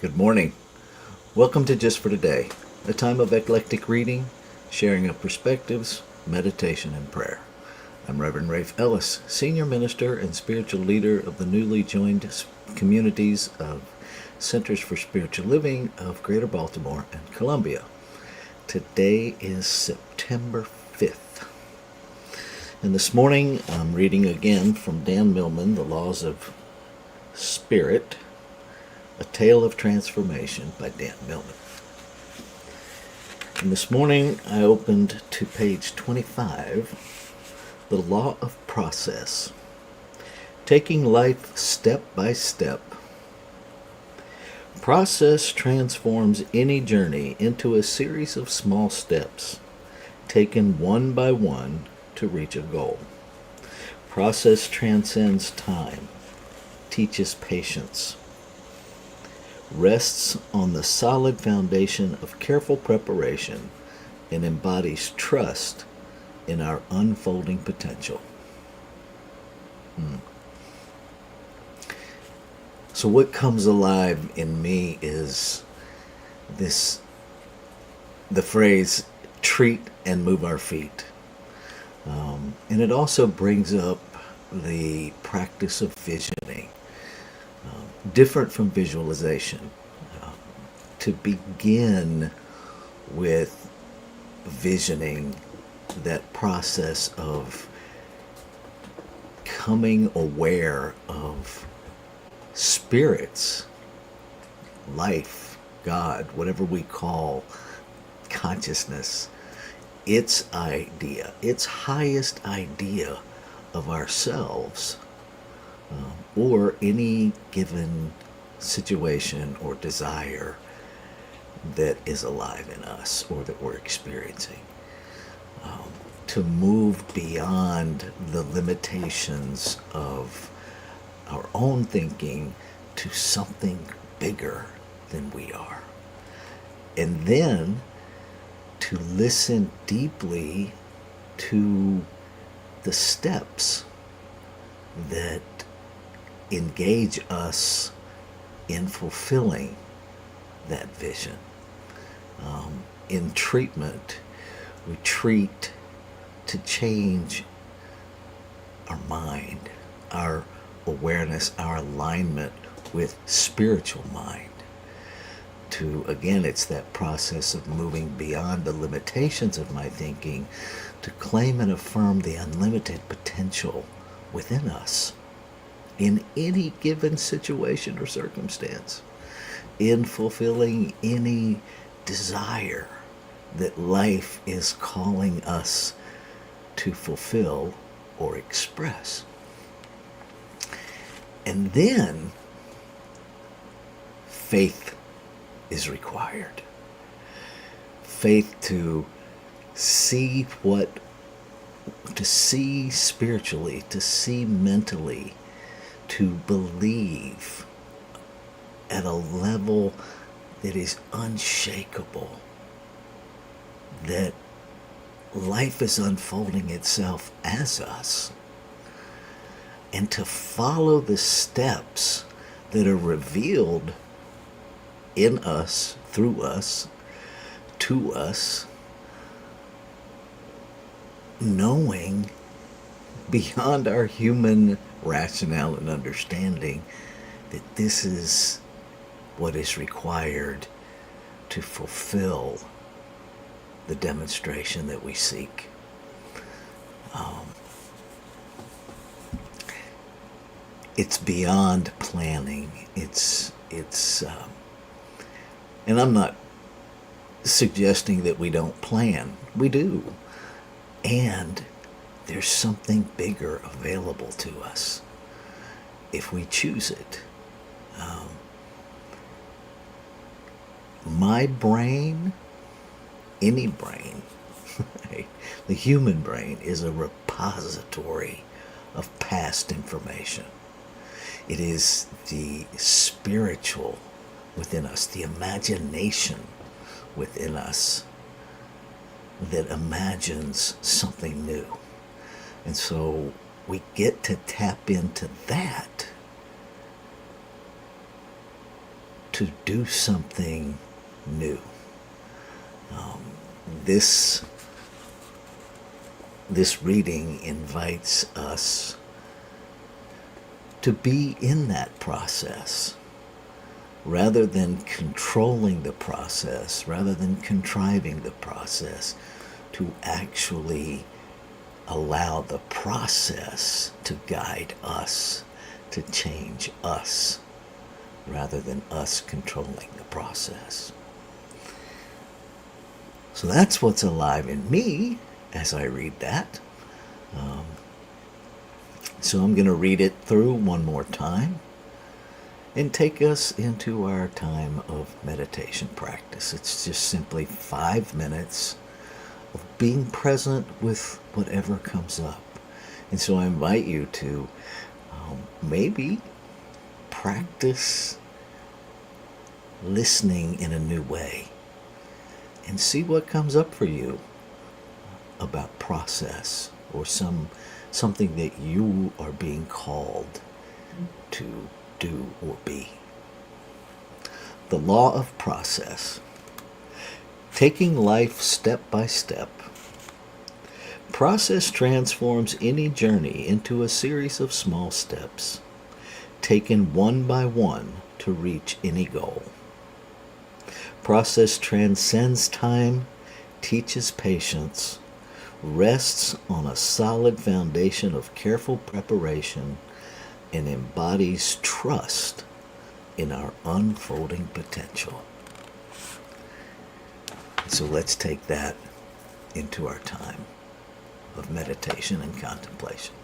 Good morning. Welcome to Just for Today, a time of eclectic reading, sharing of perspectives, meditation, and prayer. I'm Reverend Rafe Ellis, Senior Minister and Spiritual Leader of the newly joined communities of Centers for Spiritual Living of Greater Baltimore and Columbia. Today is September 5th. And this morning I'm reading again from Dan Millman, The Laws of Spirit, A Tale of Transformation by Dan Millman. And this morning I opened to page 25, The Law of Process. Taking life step by step. Process transforms any journey into a series of small steps, taken one by one to reach a goal. Process transcends time, teaches patience, rests on the solid foundation of careful preparation, and embodies trust in our unfolding potential. So what comes alive in me is the phrase, treat and move our feet. And it also brings up the practice of visioning, different from visualization. To begin with visioning, that process of coming aware of spirits, life, God, whatever we call consciousness, its idea, its highest idea of ourselves, or any given situation or desire that is alive in us or that we're experiencing. To move beyond the limitations of our own thinking to something bigger than we are. And then to listen deeply to the steps that engage us in fulfilling that vision. In treatment, we treat to change our mind, our awareness, our alignment with spiritual mind. Again, it's that process of moving beyond the limitations of my thinking to claim and affirm the unlimited potential within us in any given situation or circumstance, in fulfilling any desire that life is calling us to fulfill or express. And then faith is required. Faith to see spiritually, to see mentally, to believe at a level that is unshakable, that life is unfolding itself as us, and to follow the steps that are revealed in us, through us, to us, knowing beyond our human rationale and understanding that this is what is required to fulfill the demonstration that we seek. It's beyond planning. And I'm not suggesting that we don't plan. We do. And there's something bigger available to us if we choose it. My brain, any brain, the human brain is a repository of past information. It is the spiritual within us, the imagination within us that imagines something new. And so we get to tap into that to do something new. This this reading invites us to be in that process rather than controlling the process, rather than contriving the process, to actually allow the process to guide us, to change us, rather than us controlling the process. So that's what's alive in me as I read that. So I'm going to read it through one more time and take us into our time of meditation practice. It's just simply 5 minutes of being present with whatever comes up. And so I invite you to maybe practice listening in a new way and see what comes up for you about process or something that you are being called to do or be. The law of process. Taking life step by step. Process transforms any journey into a series of small steps, taken one by one to reach any goal. Process transcends time, teaches patience, rests on a solid foundation of careful preparation, and embodies trust in our unfolding potential. So let's take that into our time of meditation and contemplation.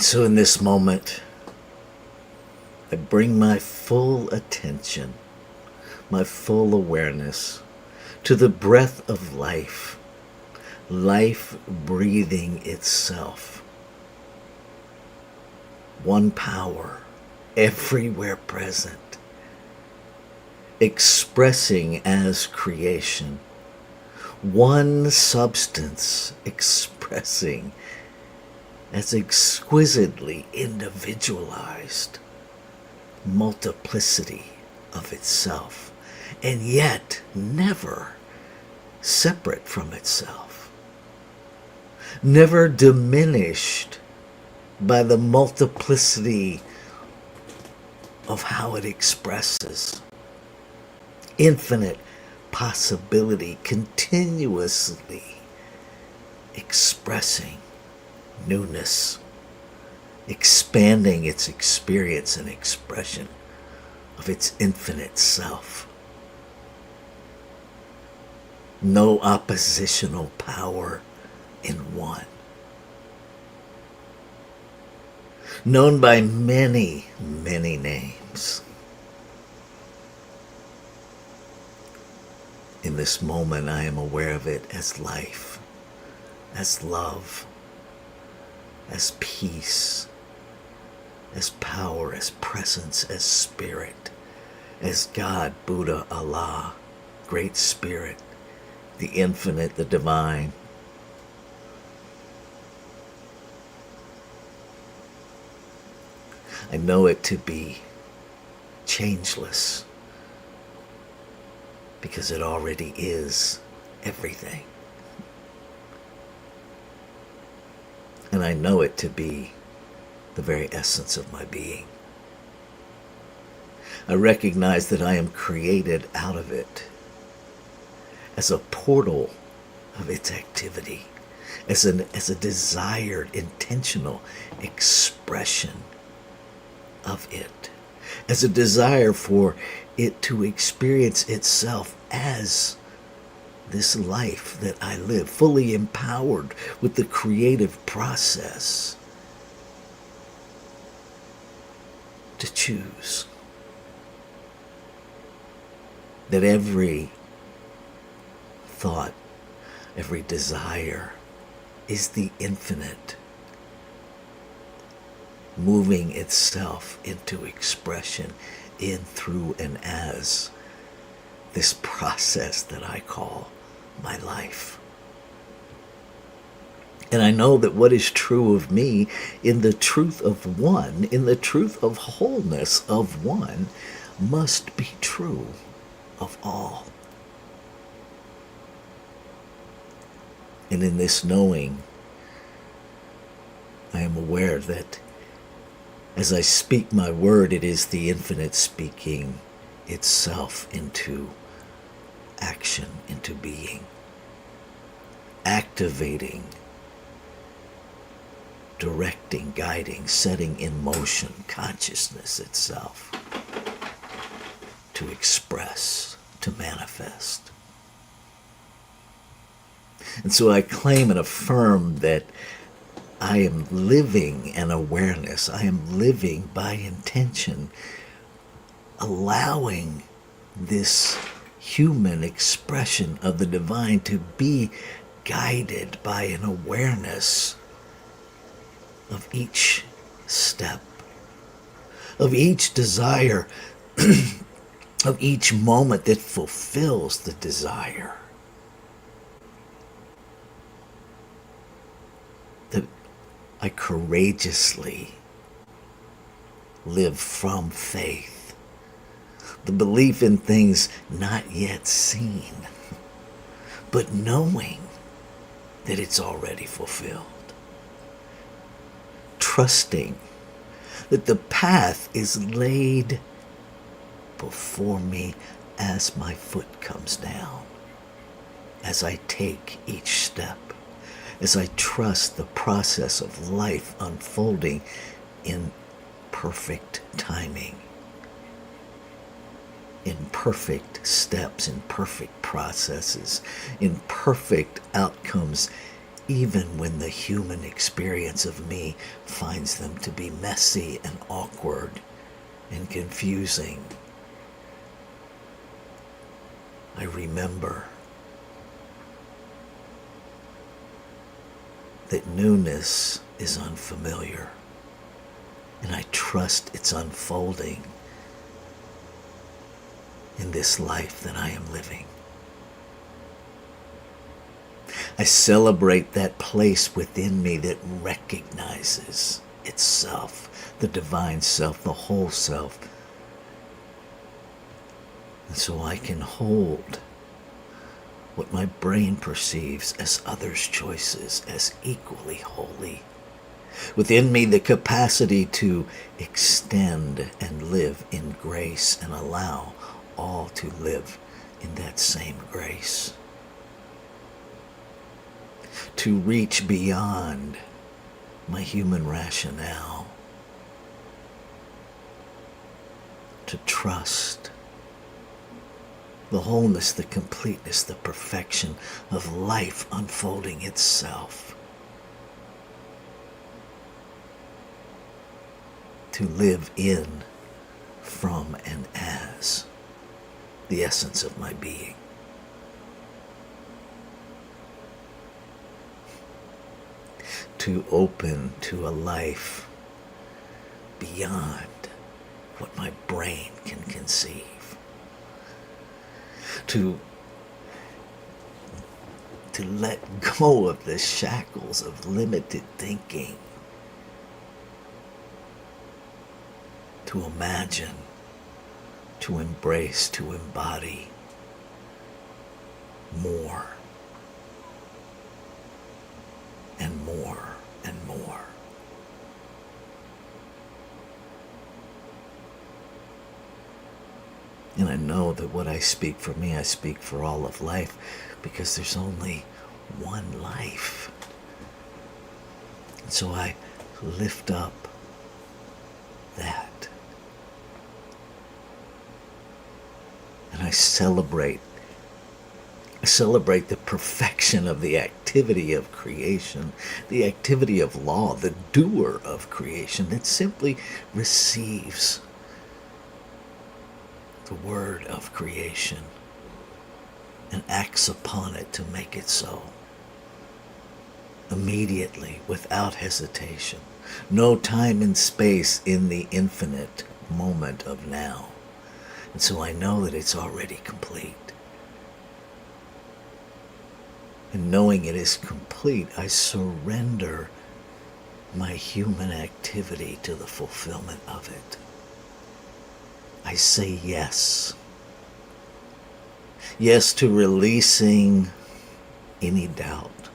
So in this moment, I bring my full attention, my full awareness to the breath of life, life breathing itself. One power, everywhere present, expressing as creation. One substance expressing as exquisitely individualized multiplicity of itself, and yet never separate from itself, never diminished by the multiplicity of how it expresses. Infinite possibility, continuously expressing newness, expanding its experience and expression of its infinite self. No oppositional power in one. Known by many, many names. In this moment, I am aware of it as life, as love, as peace, as power, as presence, as spirit, as God, Buddha, Allah, Great Spirit, the infinite, the divine. I know it to be changeless because it already is everything. And I know it to be the very essence of my being. I recognize that I am created out of it as a portal of its activity, as a desired, intentional expression of it, as a desire for it to experience itself as this life that I live, fully empowered with the creative process to choose. That every thought, every desire is the infinite, moving itself into expression in, through, and as this process that I call my life. And I know that what is true of me in the truth of one, in the truth of wholeness of one, must be true of all. And in this knowing, I am aware that as I speak my word, it is the infinite speaking itself into action, into being, activating, directing, guiding, setting in motion consciousness itself to express, to manifest. And so I claim and affirm that I am living an awareness. I am living by intention, allowing this human expression of the divine to be guided by an awareness of each step, of each desire, of each moment that fulfills the desire. That I courageously live from faith, the belief in things not yet seen, but knowing that it's already fulfilled. Trusting that the path is laid before me as my foot comes down, as I take each step, as I trust the process of life unfolding in perfect timing, in perfect steps, in perfect processes, in perfect outcomes, even when the human experience of me finds them to be messy and awkward and confusing. I remember that newness is unfamiliar, and I trust its unfolding in this life that I am living. I celebrate that place within me that recognizes itself, the divine self, the whole self. And so I can hold what my brain perceives as others' choices as equally holy. Within me, the capacity to extend and live in grace and allow all to live in that same grace. To reach beyond my human rationale. To trust the wholeness, the completeness, the perfection of life unfolding itself. To live in, from, and as the essence of my being. To open to a life beyond what my brain can conceive. To let go of the shackles of limited thinking. To imagine, to embrace, to embody more and more and more. And I know that what I speak for me, I speak for all of life, because there's only one life. And so I lift up that. And I celebrate the perfection of the activity of creation, the activity of law, the doer of creation that simply receives the word of creation and acts upon it to make it so. Immediately, without hesitation. No time and space in the infinite moment of now. And so I know that it's already complete. And knowing it is complete, I surrender my human activity to the fulfillment of it. I say yes. Yes to releasing any doubt,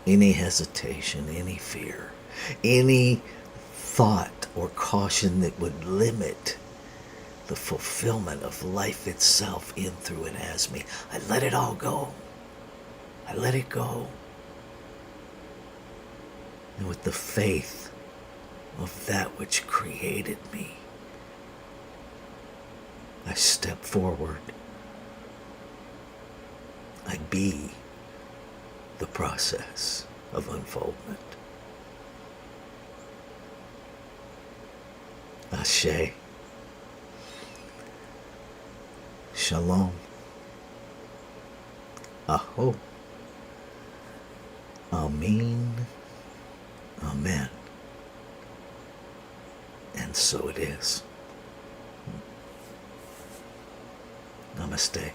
any hesitation, any fear, any thought or caution that would limit the fulfillment of life itself in, through, and as me. I let it all go. I let it go. And with the faith of that which created me, I step forward. I be the process of unfoldment. Ashe. Shalom. Aho. Amen. Amen. And so it is. Namaste.